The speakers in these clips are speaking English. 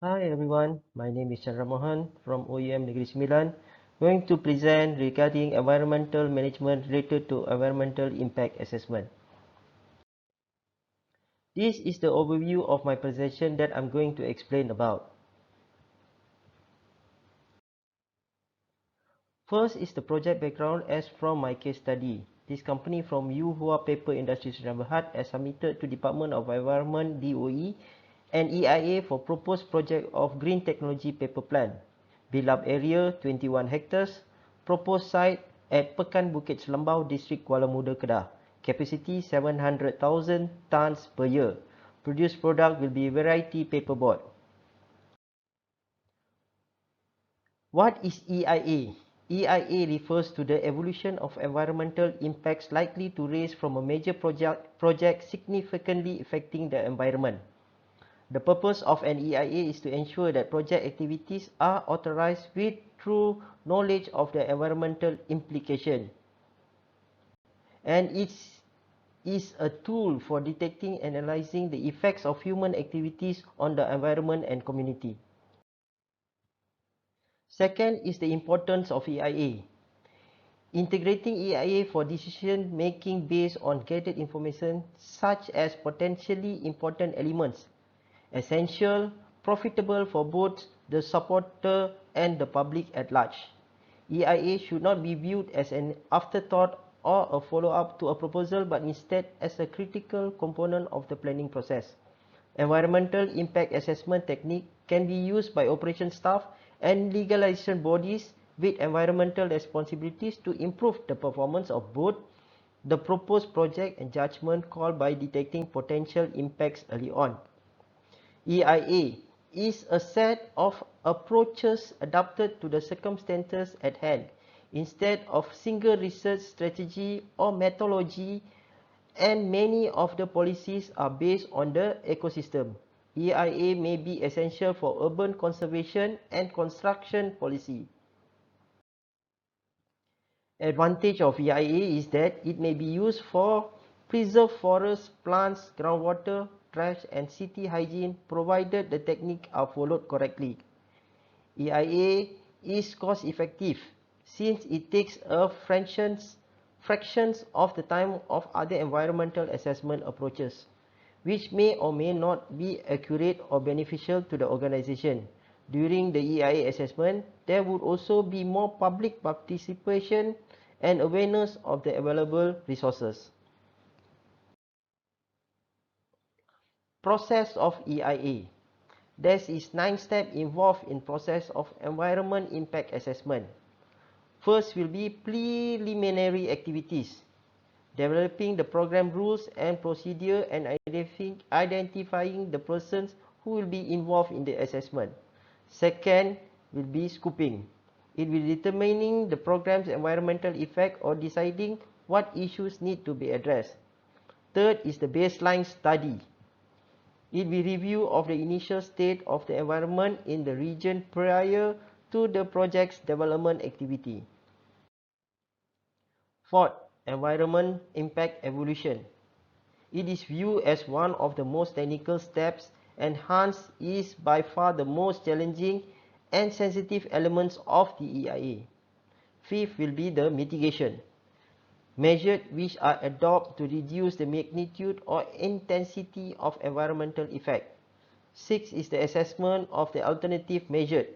Hi everyone, my name is Chandra Mohan from OUM Negeri Sembilan, going to present regarding environmental management related to environmental impact assessment. This is the overview of my presentation that I'm going to explain about. First is the project background as from my case study. This company from Yuhua Paper Industry Sdn Bhd has submitted to Department of Environment DOE and EIA for proposed project of green technology paper plant. Build up area 21 hectares. Proposed site at Pekan Bukit Selembau, District Kuala Muda, Kedah. Capacity 700,000 tons per year. Produced product will be variety paperboard. What is EIA? EIA refers to the evolution of environmental impacts likely to raise from a major project significantly affecting the environment. The purpose of an EIA is to ensure that project activities are authorized with true knowledge of the environmental implication. And it is a tool for detecting and analyzing the effects of human activities on the environment and community. Second is the importance of EIA. Integrating EIA for decision making based on gathered information such as potentially important elements, essential, profitable for both the supporter and the public at large. EIA should not be viewed as an afterthought or a follow-up to a proposal, but instead as a critical component of the planning process. Environmental impact assessment technique can be used by operation staff and legalization bodies with environmental responsibilities to improve the performance of both the proposed project and judgment call by detecting potential impacts early on. EIA is a set of approaches adapted to the circumstances at hand instead of single research strategy or methodology, and many of the policies are based on the ecosystem. EIA may be essential for urban conservation and construction policy. Advantage of EIA is that it may be used for preserve forests, plants, groundwater, trash and city hygiene provided the techniques are followed correctly. EIA is cost effective since it takes a fractions of the time of other environmental assessment approaches, which may or may not be accurate or beneficial to the organization. During the EIA assessment, there would also be more public participation and awareness of the available resources. Process of EIA. There is 9 steps involved in process of environment impact assessment. First will be preliminary activities, developing the program rules and procedure and identifying the persons who will be involved in the assessment. Second will be scoping. It will determining the program's environmental effect or deciding what issues need to be addressed. Third is the baseline study. It will review of the initial state of the environment in the region prior to the project's development activity. Fourth, environment impact evaluation. It is viewed as one of the most technical steps and hence is by far the most challenging and sensitive elements of the EIA. Fifth will be the mitigation. Measures which are adopted to reduce the magnitude or intensity of environmental effect. Sixth is the assessment of the alternative measure,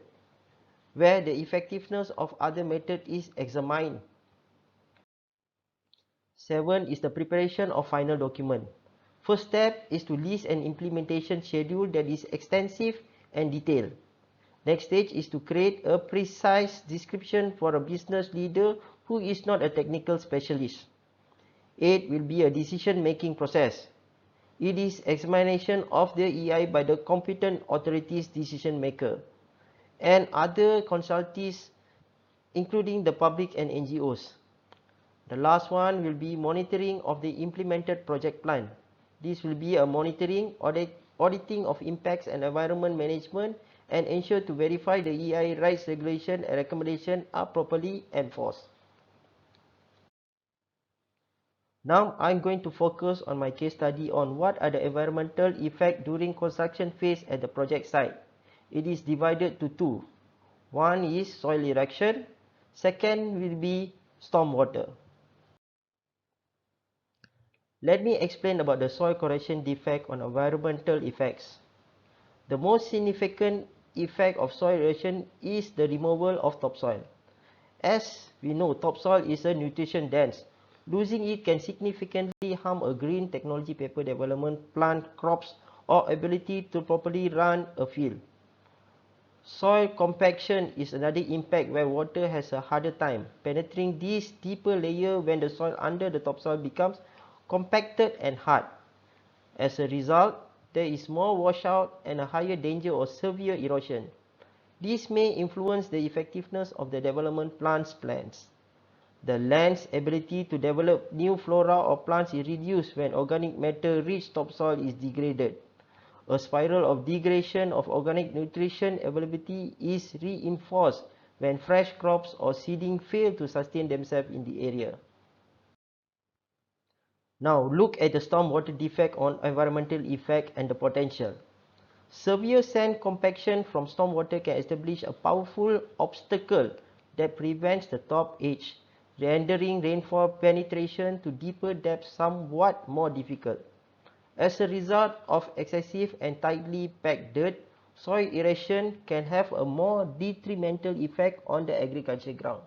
where the effectiveness of other method is examined. 7 is the preparation of final document. First step is to list an implementation schedule that is extensive and detailed. Next stage is to create a precise description for a business leader who is not a technical specialist. 8 will be a decision-making process. It is examination of the EI by the competent authorities decision maker and other consultees including the public and NGOs. The last one will be monitoring of the implemented project plan. This will be a monitoring, auditing of impacts and environment management and ensure to verify the EI rights regulation and recommendation are properly enforced. Now I'm going to focus on my case study on what are the environmental effects during construction phase at the project site. it is divided to two. One is soil erosion, second will be stormwater. Let me explain about the soil corrosion defect on environmental effects. The most significant effect of soil erosion is the removal of topsoil. As we know, topsoil is a nutrition dense. Losing it can significantly harm a green technology paper development, plant, crops, or ability to properly run a field. Soil compaction is another impact where water has a harder time penetrating this deeper layer when the soil under the topsoil becomes compacted and hard. As a result, there is more washout and a higher danger of severe erosion. This may influence the effectiveness of the development plans. The land's ability to develop new flora or plants is reduced when organic matter-rich topsoil is degraded. A spiral of degradation of organic nutrition availability is reinforced when fresh crops or seeding fail to sustain themselves in the area. Now look at the stormwater defect on environmental effect and the potential. Severe sand compaction from stormwater can establish a powerful obstacle that prevents the top edge, rendering rainfall penetration to deeper depths somewhat more difficult. As a result of excessive and tightly packed dirt, soil erosion can have a more detrimental effect on the agricultural ground.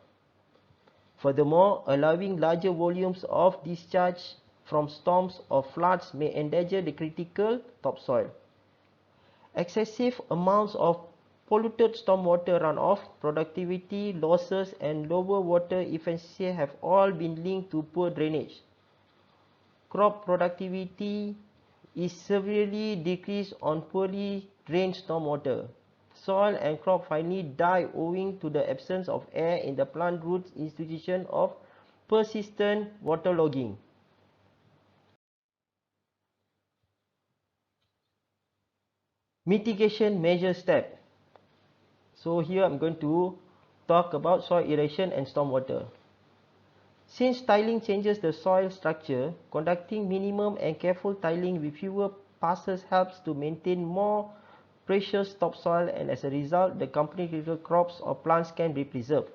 Furthermore, allowing larger volumes of discharge from storms or floods may endanger the critical topsoil. Excessive amounts of polluted stormwater runoff, productivity losses, and lower water efficiency have all been linked to poor drainage. Crop productivity is severely decreased on poorly drained stormwater. Soil and crop finally die owing to the absence of air in the plant roots institution of persistent waterlogging. Mitigation measure step. So here I'm going to talk about soil erosion and stormwater. Since tiling changes the soil structure, conducting minimum and careful tiling with fewer passes helps to maintain more precious topsoil, and as a result, the company critical crops or plants can be preserved.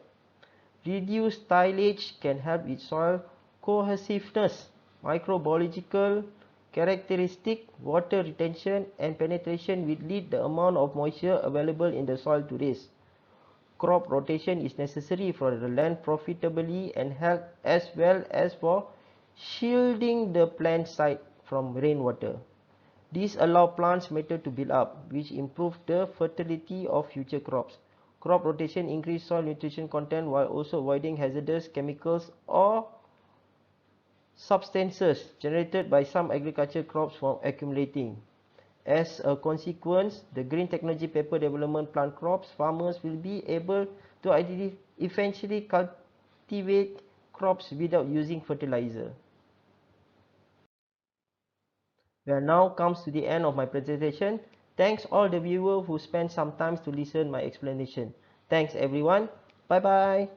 Reduced tillage can help with soil cohesiveness, microbiological characteristic, water retention, and penetration will lead the amount of moisture available in the soil to raise. Crop rotation is necessary for the land profitably and help as well as for shielding the plant site from rainwater. This allows plants matter to build up, which improves the fertility of future crops. Crop rotation increases soil nutrition content while also avoiding hazardous chemicals or substances generated by some agricultural crops from accumulating. As a consequence, the green technology paper development plant crops, farmers will be able to eventually cultivate crops without using fertilizer. Well, now comes to the end of my presentation. Thanks all the viewers who spent some time to listen my explanation. Thanks everyone. Bye bye.